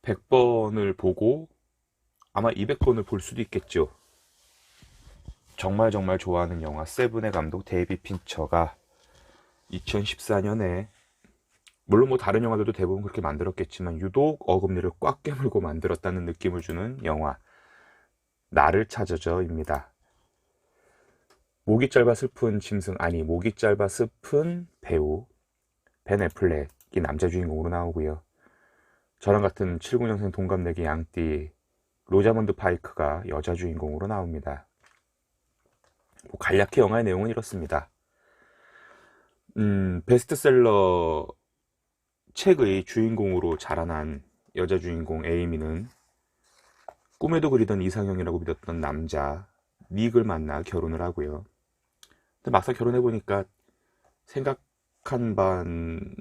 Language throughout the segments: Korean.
100번을 보고 아마 200번을 볼 수도 있겠죠. 정말 정말 좋아하는 영화 세븐의 감독 데이비 핀처가 2014년에, 물론 뭐 다른 영화들도 대부분 그렇게 만들었겠지만 유독 어금니를 꽉 깨물고 만들었다는 느낌을 주는 영화 나를 찾아줘입니다. 목이 짧아 슬픈 짐승, 아니 목이 짧아 슬픈 배우 벤 애플렉이 남자 주인공으로 나오고요. 저랑 같은 79년생 동갑내기 양띠 로자먼드 파이크가 여자 주인공으로 나옵니다. 뭐 간략히 영화의 내용은 이렇습니다. 베스트셀러 책의 주인공으로 자라난 여자 주인공 에이미는 꿈에도 그리던 이상형이라고 믿었던 남자 닉을 만나 결혼을 하고요. 근데 막상 결혼해보니까 생각한 반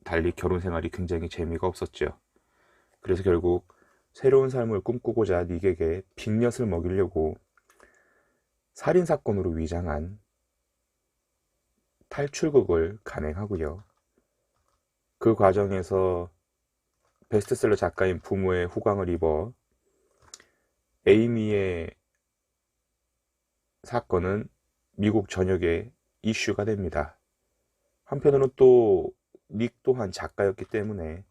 달리 결혼 생활이 굉장히 재미가 없었죠. 그래서 결국 새로운 삶을 꿈꾸고자 닉에게 빅엿을 먹이려고 살인사건으로 위장한 탈출극을 간행하고요. 그 과정에서 베스트셀러 작가인 부모의 호강을 입어 에이미의 사건은 미국 전역에 이슈가 됩니다. 한편으로는 또 닉 또한 작가였기 때문에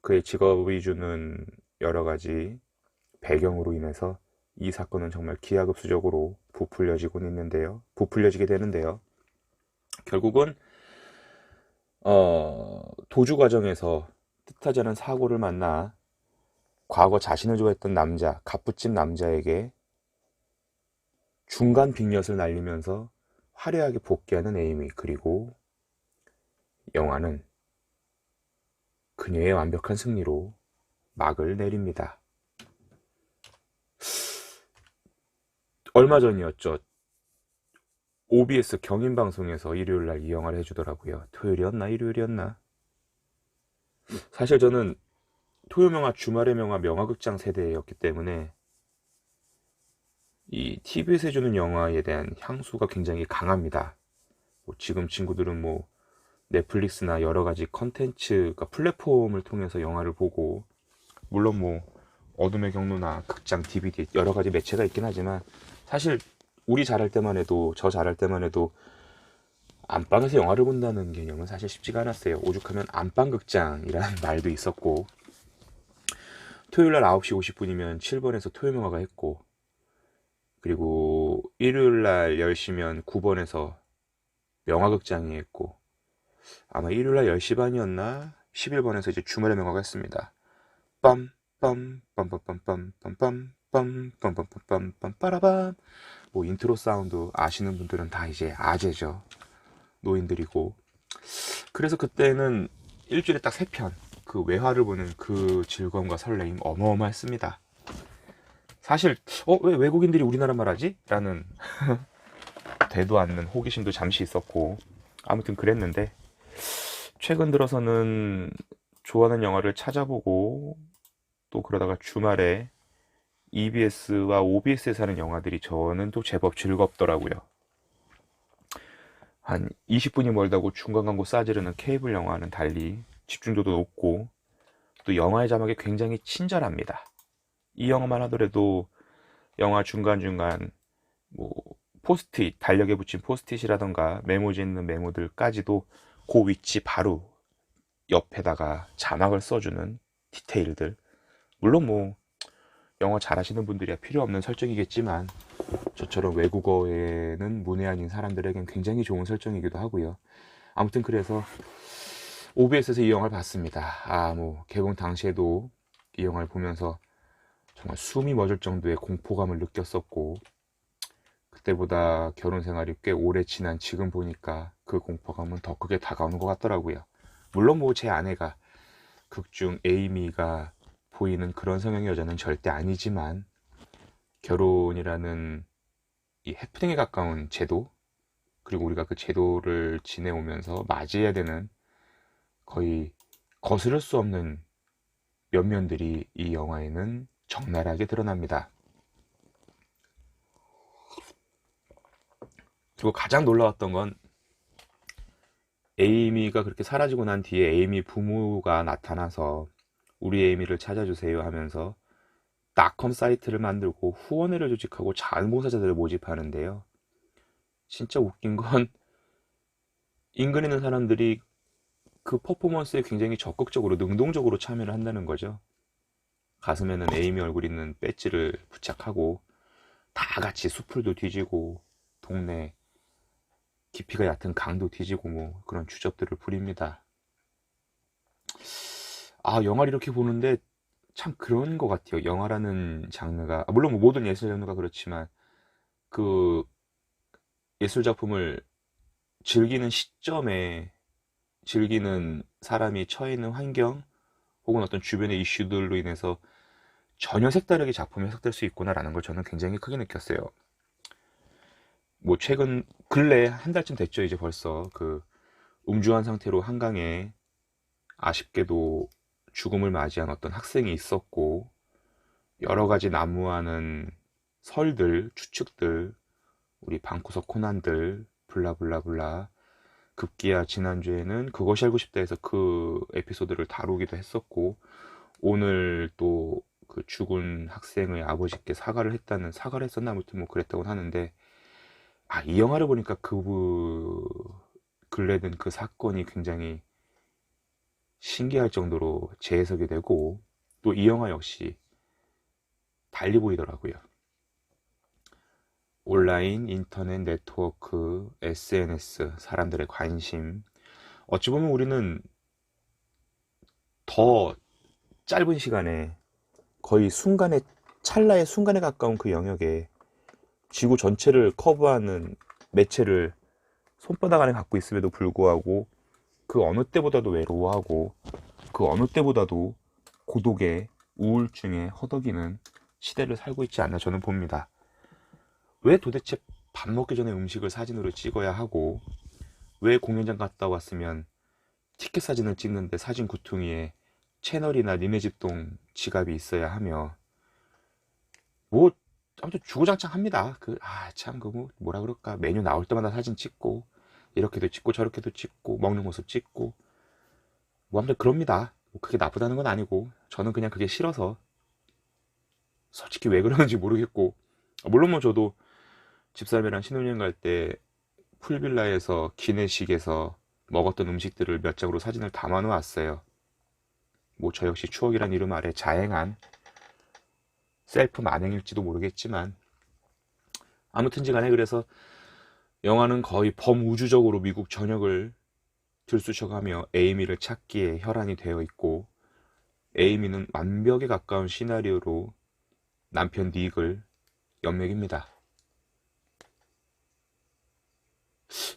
그의 직업이 주는 여러 가지 배경으로 인해서 이 사건은 정말 기하급수적으로 부풀려지게 되는데요. 결국은 도주 과정에서 뜻하지 않은 사고를 만나 과거 자신을 좋아했던 남자, 갑부집 남자에게 중간 빅엿을 날리면서 화려하게 복귀하는 에이미, 그리고 영화는 그녀의 완벽한 승리로 막을 내립니다. 얼마 전이었죠. OBS 경인방송에서 일요일날 이 영화를 해주더라고요. 토요일이었나 일요일이었나. 사실 저는 토요명화 주말의 명화 명화극장 세대였기 때문에 이 TV에서 해주는 영화에 대한 향수가 굉장히 강합니다. 뭐 지금 친구들은 뭐 넷플릭스나 여러 가지 컨텐츠가 플랫폼을 통해서 영화를 보고, 물론 뭐 어둠의 경로나 극장, DVD 여러 가지 매체가 있긴 하지만 사실 우리 잘할 때만 해도, 저 잘할 때만 해도 안방에서 영화를 본다는 개념은 사실 쉽지가 않았어요. 오죽하면 안방극장이라는 말도 있었고, 토요일날 9시 50분이면 7번에서 토요명화가 했고, 그리고 일요일날 10시면 9번에서 명화극장이 했고, 아마 일요일날 10시 반이었나 11번에서 이제 주말의 명화가 했습니다. 빰 빰 빰빰빰빰빰빰빰빰빰빰빰빰 빠라밤. 뭐 인트로 사운드 아시는 분들은 다 이제 아재죠. 노인들이고. 그래서 그때는 일주일에 딱 3편 그 외화를 보는 그 즐거움과 설레임 어마어마했습니다. 사실 왜 외국인들이 우리나라 말하지? 라는 되도 않는 호기심도 잠시 있었고, 아무튼 그랬는데 최근 들어서는 좋아하는 영화를 찾아보고 또 그러다가 주말에 EBS와 OBS에서 하는 영화들이 저는 또 제법 즐겁더라고요. 한 20분이 멀다고 중간 광고 싸지르는 케이블 영화는 달리 집중도도 높고 또 영화의 자막이 굉장히 친절합니다. 이 영화만 하더라도 영화 중간중간 뭐 포스트잇, 달력에 붙인 포스트잇이라던가 메모지 있는 메모들까지도 그 위치 바로 옆에다가 자막을 써주는 디테일들. 물론 뭐 영어 잘하시는 분들이야 필요 없는 설정이겠지만 저처럼 외국어에는 문외한인 사람들에겐 굉장히 좋은 설정이기도 하고요. 아무튼 그래서 OBS에서 이 영화를 봤습니다. 뭐 개봉 당시에도 이 영화를 보면서 정말 숨이 멎을 정도의 공포감을 느꼈었고, 그때보다 결혼 생활이 꽤 오래 지난 지금 보니까 그 공포감은 더 크게 다가오는 것 같더라고요. 물론 뭐 제 아내가 극중 에이미가 보이는 그런 성향의 여자는 절대 아니지만, 결혼이라는 이 해프닝에 가까운 제도, 그리고 우리가 그 제도를 지내오면서 맞이해야 되는 거의 거스를 수 없는 면면들이 이 영화에는 적나라하게 드러납니다. 그리고 가장 놀라웠던 건 에이미가 그렇게 사라지고 난 뒤에 에이미 부모가 나타나서 우리 에이미를 찾아주세요 하면서 닷컴 사이트를 만들고 후원회를 조직하고 자원봉사자들을 모집하는데요. 진짜 웃긴 건 인근에 있는 사람들이 그 퍼포먼스에 굉장히 적극적으로 능동적으로 참여를 한다는 거죠. 가슴에는 에이미 얼굴 있는 배지를 부착하고 다 같이 수풀도 뒤지고 동네 깊이가 얕은 강도 뒤지고 뭐 그런 주접들을 부립니다. 아, 영화를 이렇게 보는데 참 그런 것 같아요. 영화라는 장르가 물론 뭐 모든 예술 장르가 그렇지만 그 예술 작품을 즐기는 시점에 즐기는 사람이 처해 있는 환경 혹은 어떤 주변의 이슈들로 인해서 전혀 색다르게 작품이 해석될 수 있구나라는 걸 저는 굉장히 크게 느꼈어요. 뭐 최근 근래 한 달쯤 됐죠. 이제 벌써 그 음주한 상태로 한강에 아쉽게도 죽음을 맞이한 어떤 학생이 있었고 여러 가지 난무하는 설들, 추측들, 우리 방구석 코난들, 블라블라블라. 급기야 지난주에는 그것이 알고 싶다에서 그 에피소드를 다루기도 했었고 오늘 또 그 죽은 학생의 아버지께 사과를 했었나 아무튼 뭐 그랬다고 하는데 아, 이 영화를 보니까 근래 된 그 사건이 굉장히 신기할 정도로 재해석이 되고 또 이 영화 역시 달리 보이더라고요. 온라인, 인터넷, 네트워크, SNS, 사람들의 관심. 어찌 보면 우리는 더 짧은 시간에 거의 순간에, 찰나의 순간에 가까운 그 영역에 지구 전체를 커버하는 매체를 손바닥 안에 갖고 있음에도 불구하고 그 어느 때보다도 외로워하고 그 어느 때보다도 고독에 우울증에 허덕이는 시대를 살고 있지 않나 저는 봅니다. 왜 도대체 밥 먹기 전에 음식을 사진으로 찍어야 하고 왜 공연장 갔다 왔으면 티켓 사진을 찍는데 사진 구퉁이에 채널이나 니네 집동 지갑이 있어야 하며 뭐 아무튼 주구장창합니다. 참 뭐라 그럴까 메뉴 나올 때마다 사진 찍고 이렇게도 찍고 저렇게도 찍고 먹는 모습 찍고 뭐 아무튼 그럽니다. 뭐 그게 나쁘다는 건 아니고 저는 그냥 그게 싫어서 솔직히 왜 그러는지 모르겠고 물론 뭐 저도 집사람이랑 신혼여행 갈 때 풀빌라에서 기내식에서 먹었던 음식들을 몇 장으로 사진을 담아 놓았어요. 뭐 저 역시 추억이란 이름 아래 자행한 셀프 만행일지도 모르겠지만 아무튼지 간에 그래서 영화는 거의 범우주적으로 미국 전역을 들쑤셔가며 에이미를 찾기에 혈안이 되어 있고 에이미는 완벽에 가까운 시나리오로 남편 닉을 연맥입니다.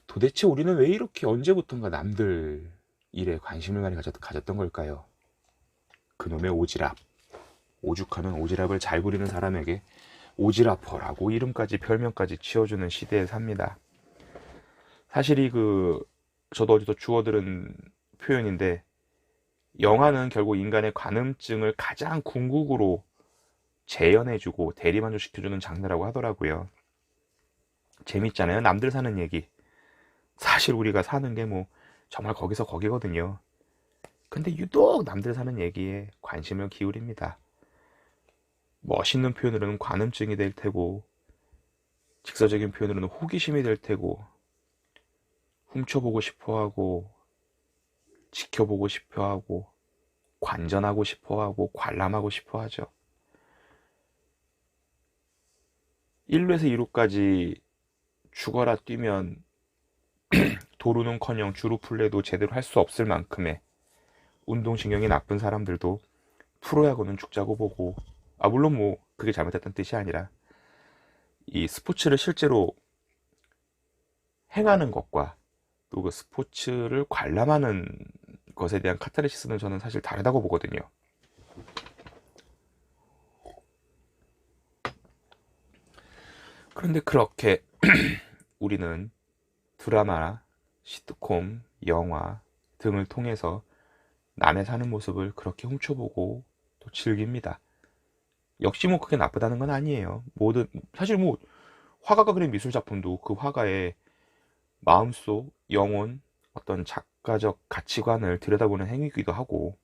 도대체 우리는 왜 이렇게 언제부턴가 남들 일에 관심을 많이 가졌던 걸까요? 그놈의 오지랖, 오죽하면 오지랖을 잘 부리는 사람에게 오지랖퍼라고 이름까지 별명까지 지어주는 시대에 삽니다. 사실 저도 어디서 주워들은 표현인데 영화는 결국 인간의 관음증을 가장 궁극으로 재현해주고 대리만족시켜주는 장르라고 하더라고요. 재밌잖아요. 남들 사는 얘기. 사실 우리가 사는 게 뭐 정말 거기서 거기거든요. 근데 유독 남들 사는 얘기에 관심을 기울입니다. 멋있는 표현으로는 관음증이 될 테고 직설적인 표현으로는 호기심이 될 테고 훔쳐보고 싶어하고 지켜보고 싶어하고 관전하고 싶어하고 관람하고 싶어하죠. 1루에서 2루까지 죽어라 뛰면 도루는커녕 주루플레이도 제대로 할 수 없을 만큼의 운동신경이 나쁜 사람들도 프로야구는 죽자고 보고 물론 뭐 그게 잘못했던 뜻이 아니라 이 스포츠를 실제로 행하는 것과 또 그 스포츠를 관람하는 것에 대한 카타르시스는 저는 사실 다르다고 보거든요. 그런데 그렇게 우리는 드라마, 시트콤, 영화 등을 통해서 남의 사는 모습을 그렇게 훔쳐보고 또 즐깁니다. 역시 뭐 그게 나쁘다는 건 아니에요. 사실 뭐 화가가 그린 미술 작품도 그 화가의 마음속, 영혼, 어떤 작가적 가치관을 들여다보는 행위이기도 하고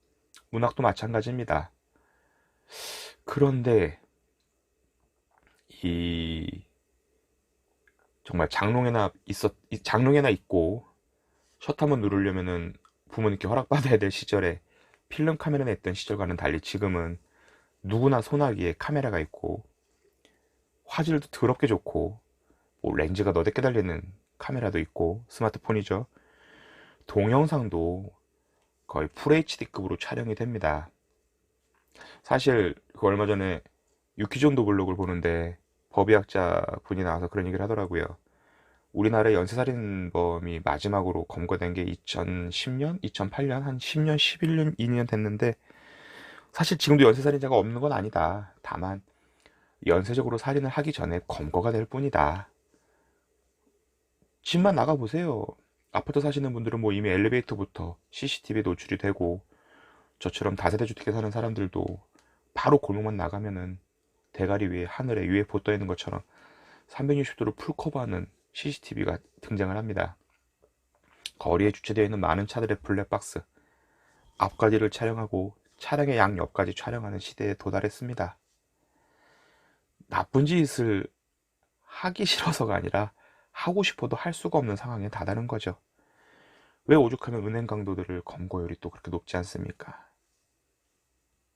문학도 마찬가지입니다. 그런데 이 정말 장롱에나 있고 셔터 한번 누르려면은 부모님께 허락받아야 될 시절에 필름 카메라 냈던 시절과는 달리 지금은 누구나 손아귀에 카메라가 있고 화질도 더럽게 좋고 뭐 렌즈가 너댓게 달리는 카메라도 있고 스마트폰이죠. 동영상도 거의 FHD급으로 촬영이 됩니다. 사실 그 얼마 전에 유키존도 블록을 보는데 법의학자 분이 나와서 그런 얘기를 하더라고요. 우리나라의 연쇄살인범이 마지막으로 검거된 게 2010년, 2008년, 한 10년, 11년, 2년 됐는데 사실 지금도 연쇄살인자가 없는 건 아니다. 다만 연쇄적으로 살인을 하기 전에 검거가 될 뿐이다. 집만 나가보세요. 아파트 사시는 분들은 뭐 이미 엘리베이터부터 CCTV에 노출이 되고 저처럼 다세대 주택에 사는 사람들도 바로 골목만 나가면은 대가리 위에 하늘에 UFO 떠 있는 것처럼 360도로 풀커버하는 CCTV가 등장을 합니다. 거리에 주차되어 있는 많은 차들의 블랙박스, 앞가지를 촬영하고 차량의 양옆까지 촬영하는 시대에 도달했습니다. 나쁜 짓을 하기 싫어서가 아니라 하고 싶어도 할 수가 없는 상황에 다다른 거죠. 왜 오죽하면 은행 강도들을 검거율이 또 그렇게 높지 않습니까?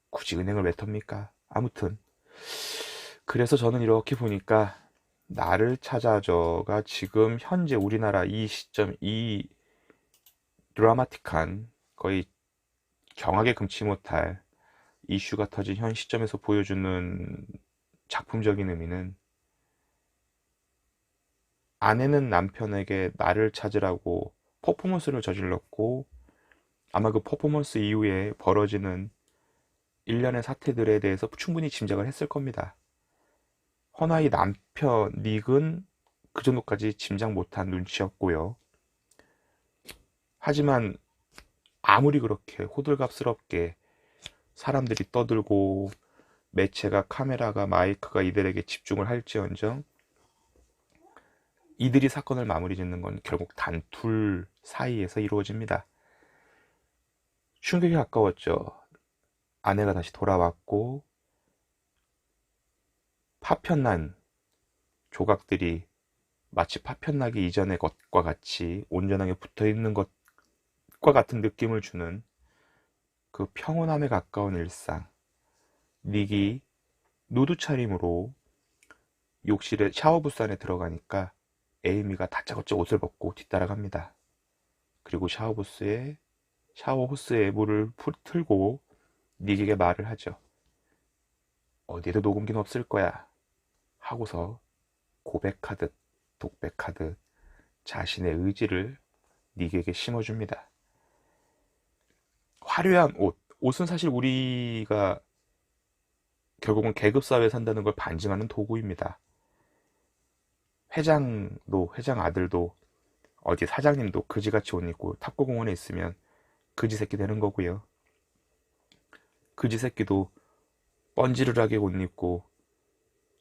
굳이 은행을 왜 텁니까? 아무튼 그래서 저는 이렇게 보니까 나를 찾아줘가 지금 현재 우리나라 이 시점, 이 드라마틱한 거의 경악에 금치 못할 이슈가 터진 현 시점에서 보여주는 작품적인 의미는 아내는 남편에게 나를 찾으라고 퍼포먼스를 저질렀고 아마 그 퍼포먼스 이후에 벌어지는 일련의 사태들에 대해서 충분히 짐작을 했을 겁니다. 허나 이 남편 닉은 그 정도까지 짐작 못한 눈치였고요. 하지만 아무리 그렇게 호들갑스럽게 사람들이 떠들고 매체가 카메라가 마이크가 이들에게 집중을 할지언정 이들이 사건을 마무리 짓는 건 결국 단 둘 사이에서 이루어집니다. 충격이 가까웠죠. 아내가 다시 돌아왔고 파편난 조각들이 마치 파편나기 이전의 것과 같이 온전하게 붙어있는 것과 같은 느낌을 주는 그 평온함에 가까운 일상. 닉이 누드 차림으로 욕실에 샤워부스 안에 들어가니까 에이미가 다짜고짜 옷을 벗고 뒤따라갑니다. 그리고 샤워 호스에 물을 틀고 닉에게 말을 하죠. 어디에도 녹음기는 없을 거야 하고서 고백하듯 독백하듯 자신의 의지를 닉에게 심어줍니다. 화려한 옷은 사실 우리가 결국은 계급사회에 산다는 걸 반증하는 도구입니다. 회장 아들도 어디 사장님도 그지같이 옷 입고 탑골공원에 있으면 그지 새끼 되는 거고요. 그지 새끼도 뻔지르르하게 옷 입고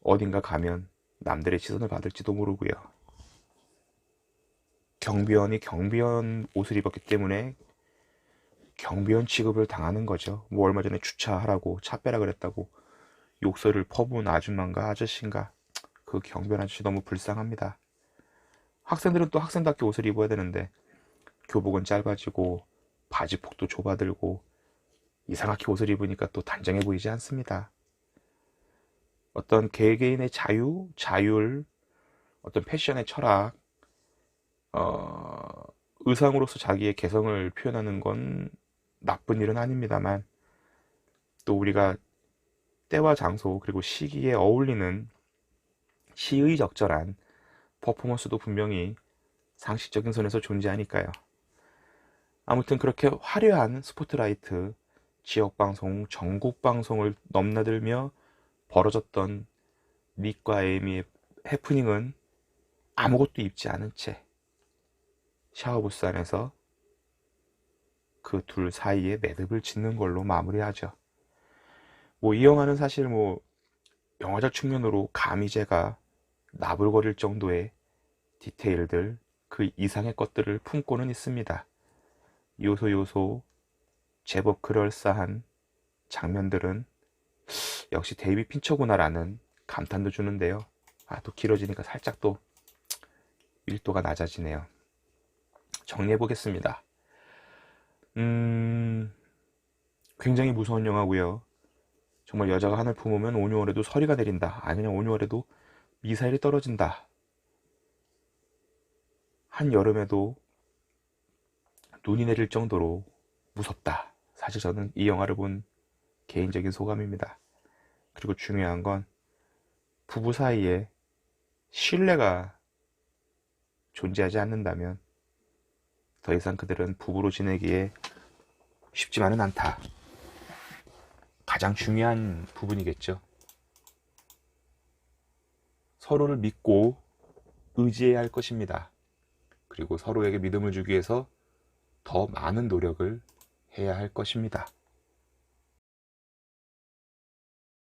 어딘가 가면 남들의 시선을 받을지도 모르고요. 경비원이 경비원 옷을 입었기 때문에 경비원 취급을 당하는 거죠. 뭐 얼마 전에 주차하라고 차 빼라 그랬다고 욕설을 퍼부은 아줌마인가 아저씨인가 그 경비원 아저씨 너무 불쌍합니다. 학생들은 또 학생답게 옷을 입어야 되는데 교복은 짧아지고 바지폭도 좁아들고 이상하게 옷을 입으니까 또 단정해 보이지 않습니다. 어떤 개개인의 자율, 어떤 패션의 철학, 의상으로서 자기의 개성을 표현하는 건 나쁜 일은 아닙니다만 또 우리가 때와 장소 그리고 시기에 어울리는 시의적절한 퍼포먼스도 분명히 상식적인 선에서 존재하니까요. 아무튼 그렇게 화려한 스포트라이트, 지역방송, 전국방송을 넘나들며 벌어졌던 닉과 에이미의 해프닝은 아무것도 입지 않은 채 샤워부스 안에서 그 둘 사이에 매듭을 짓는 걸로 마무리하죠. 뭐 이 영화는 사실 뭐 영화적 측면으로 가미제가 나불거릴 정도의 디테일들, 그 이상의 것들을 품고는 있습니다. 요소 제법 그럴싸한 장면들은 역시 데이비 핀처구나라는 감탄도 주는데요. 또 길어지니까 살짝 또 밀도가 낮아지네요. 정리해 보겠습니다. 굉장히 무서운 영화고요. 정말 여자가 하늘 품으면 온유월에도 서리가 내린다. 그냥 온유월에도 미사일이 떨어진다. 한여름에도 눈이 내릴 정도로 무섭다. 사실 저는 이 영화를 본 개인적인 소감입니다. 그리고 중요한 건 부부 사이에 신뢰가 존재하지 않는다면 더 이상 그들은 부부로 지내기에 쉽지만은 않다. 가장 중요한 부분이겠죠. 서로를 믿고 의지해야 할 것입니다. 그리고 서로에게 믿음을 주기 위해서 더 많은 노력을 해야 할 것입니다.